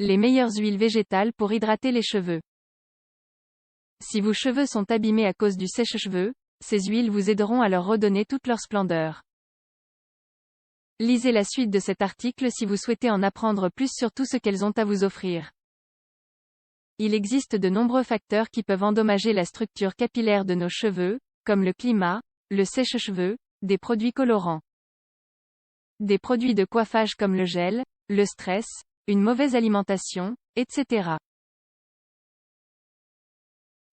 Les meilleures huiles végétales pour hydrater les cheveux. Si vos cheveux sont abîmés à cause du sèche-cheveux, ces huiles vous aideront à leur redonner toute leur splendeur. Lisez la suite de cet article si vous souhaitez en apprendre plus sur tout ce qu'elles ont à vous offrir. Il existe de nombreux facteurs qui peuvent endommager la structure capillaire de nos cheveux, comme le climat, le sèche-cheveux, des produits colorants, des produits de coiffage comme le gel, le stress, une mauvaise alimentation, etc.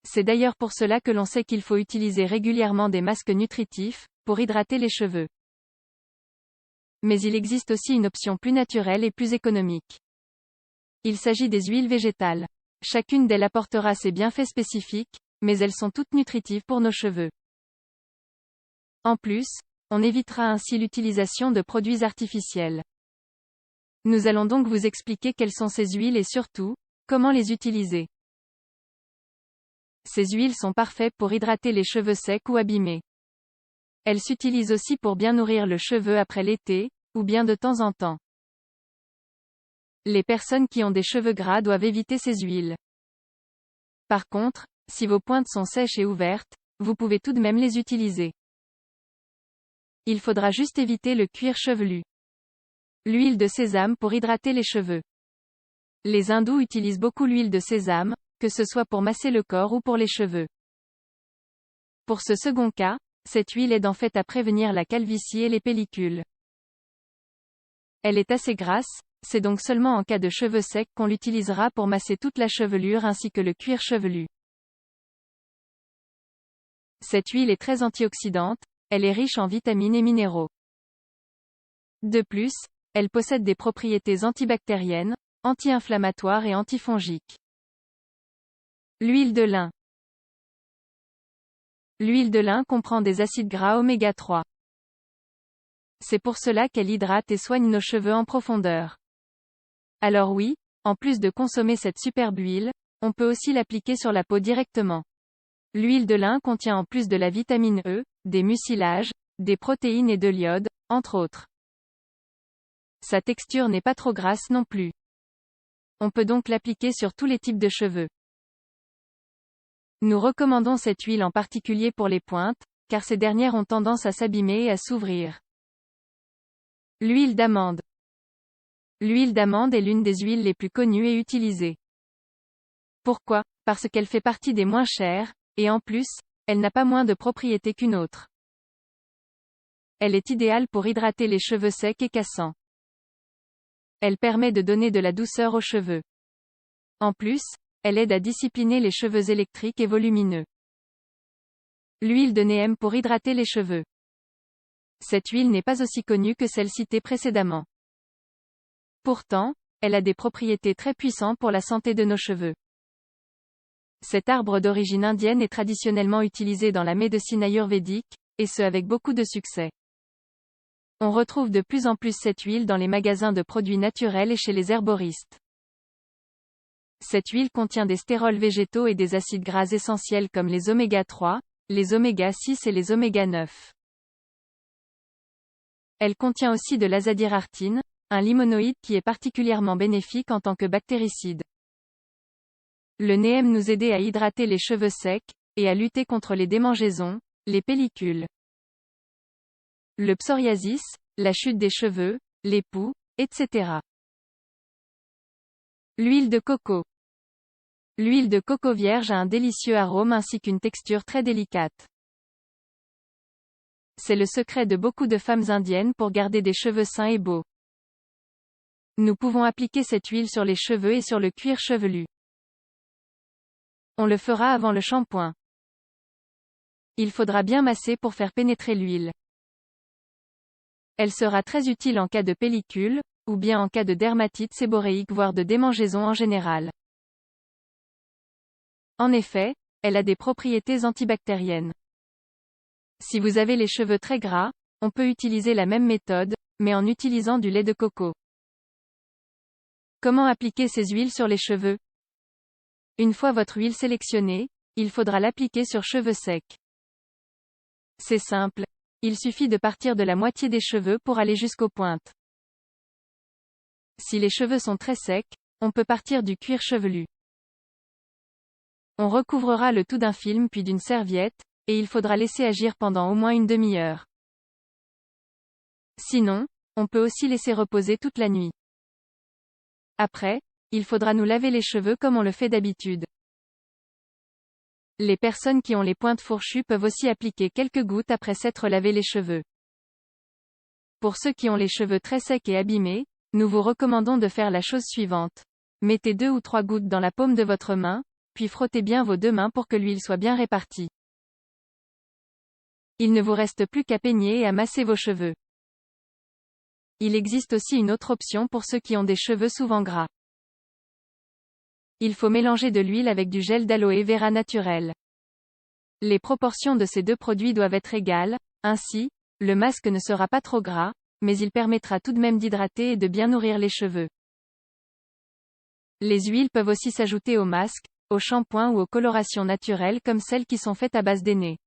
C'est d'ailleurs pour cela que l'on sait qu'il faut utiliser régulièrement des masques nutritifs, pour hydrater les cheveux. Mais il existe aussi une option plus naturelle et plus économique. Il s'agit des huiles végétales. Chacune d'elles apportera ses bienfaits spécifiques, mais elles sont toutes nutritives pour nos cheveux. En plus, on évitera ainsi l'utilisation de produits artificiels. Nous allons donc vous expliquer quelles sont ces huiles et surtout, comment les utiliser. Ces huiles sont parfaites pour hydrater les cheveux secs ou abîmés. Elles s'utilisent aussi pour bien nourrir le cheveu après l'été, ou bien de temps en temps. Les personnes qui ont des cheveux gras doivent éviter ces huiles. Par contre, si vos pointes sont sèches et ouvertes, vous pouvez tout de même les utiliser. Il faudra juste éviter le cuir chevelu. L'huile de sésame pour hydrater les cheveux. Les hindous utilisent beaucoup l'huile de sésame, que ce soit pour masser le corps ou pour les cheveux. Pour ce second cas, cette huile aide en fait à prévenir la calvitie et les pellicules. Elle est assez grasse, c'est donc seulement en cas de cheveux secs qu'on l'utilisera pour masser toute la chevelure ainsi que le cuir chevelu. Cette huile est très antioxydante, elle est riche en vitamines et minéraux. De plus, elle possède des propriétés antibactériennes, anti-inflammatoires et antifongiques. L'huile de lin. L'huile de lin comprend des acides gras oméga 3. C'est pour cela qu'elle hydrate et soigne nos cheveux en profondeur. Alors oui, en plus de consommer cette superbe huile, on peut aussi l'appliquer sur la peau directement. L'huile de lin contient en plus de la vitamine E, des mucilages, des protéines et de l'iode, entre autres. Sa texture n'est pas trop grasse non plus. On peut donc l'appliquer sur tous les types de cheveux. Nous recommandons cette huile en particulier pour les pointes, car ces dernières ont tendance à s'abîmer et à s'ouvrir. L'huile d'amande. L'huile d'amande est l'une des huiles les plus connues et utilisées. Pourquoi? Parce qu'elle fait partie des moins chères, et en plus, elle n'a pas moins de propriétés qu'une autre. Elle est idéale pour hydrater les cheveux secs et cassants. Elle permet de donner de la douceur aux cheveux. En plus, elle aide à discipliner les cheveux électriques et volumineux. L'huile de neem pour hydrater les cheveux. Cette huile n'est pas aussi connue que celle citée précédemment. Pourtant, elle a des propriétés très puissantes pour la santé de nos cheveux. Cet arbre d'origine indienne est traditionnellement utilisé dans la médecine ayurvédique, et ce avec beaucoup de succès. On retrouve de plus en plus cette huile dans les magasins de produits naturels et chez les herboristes. Cette huile contient des stérols végétaux et des acides gras essentiels comme les oméga 3, les oméga 6 et les oméga 9. Elle contient aussi de l'azadirachtin, un limonoïde qui est particulièrement bénéfique en tant que bactéricide. Le neem nous aide à hydrater les cheveux secs, et à lutter contre les démangeaisons, les pellicules. Le psoriasis, la chute des cheveux, les poux, etc. L'huile de coco. L'huile de coco vierge a un délicieux arôme ainsi qu'une texture très délicate. C'est le secret de beaucoup de femmes indiennes pour garder des cheveux sains et beaux. Nous pouvons appliquer cette huile sur les cheveux et sur le cuir chevelu. On le fera avant le shampoing. Il faudra bien masser pour faire pénétrer l'huile. Elle sera très utile en cas de pellicule, ou bien en cas de dermatite séboréique voire de démangeaison en général. En effet, elle a des propriétés antibactériennes. Si vous avez les cheveux très gras, on peut utiliser la même méthode, mais en utilisant du lait de coco. Comment appliquer ces huiles sur les cheveux? Une fois votre huile sélectionnée, il faudra l'appliquer sur cheveux secs. C'est simple. Il suffit de partir de la moitié des cheveux pour aller jusqu'aux pointes. Si les cheveux sont très secs, on peut partir du cuir chevelu. On recouvrera le tout d'un film puis d'une serviette, et il faudra laisser agir pendant au moins une demi-heure. Sinon, on peut aussi laisser reposer toute la nuit. Après, il faudra nous laver les cheveux comme on le fait d'habitude. Les personnes qui ont les pointes fourchues peuvent aussi appliquer quelques gouttes après s'être lavé les cheveux. Pour ceux qui ont les cheveux très secs et abîmés, nous vous recommandons de faire la chose suivante. Mettez 2 ou 3 gouttes dans la paume de votre main, puis frottez bien vos deux mains pour que l'huile soit bien répartie. Il ne vous reste plus qu'à peigner et à masser vos cheveux. Il existe aussi une autre option pour ceux qui ont des cheveux souvent gras. Il faut mélanger de l'huile avec du gel d'aloe vera naturel. Les proportions de ces deux produits doivent être égales, ainsi, le masque ne sera pas trop gras, mais il permettra tout de même d'hydrater et de bien nourrir les cheveux. Les huiles peuvent aussi s'ajouter au masque, au shampoing ou aux colorations naturelles comme celles qui sont faites à base d'aînée.